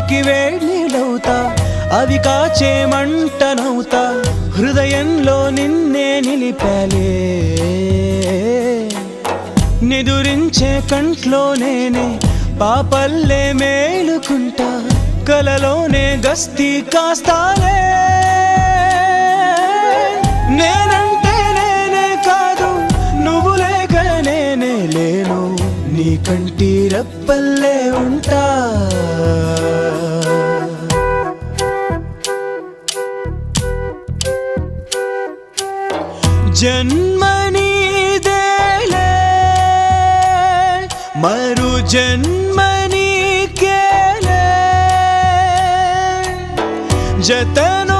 బావికి వేడినీళ్ళవుతా అవి కాచే మంటనవుతా హృదయంలో నిన్నే నిలిపాలే నిదురించే కంట్లో నేనే పాపల్లే మేలుకుంటా కలలోనే గస్తీ కాస్తాలే నేనంటే నేనే కాదు నువ్వు లేక నేనే లేను నీ కంటి రెప్పల్లే ఉంటా జన్మ నీదేలే మరు జన్మ నీకేలే జతను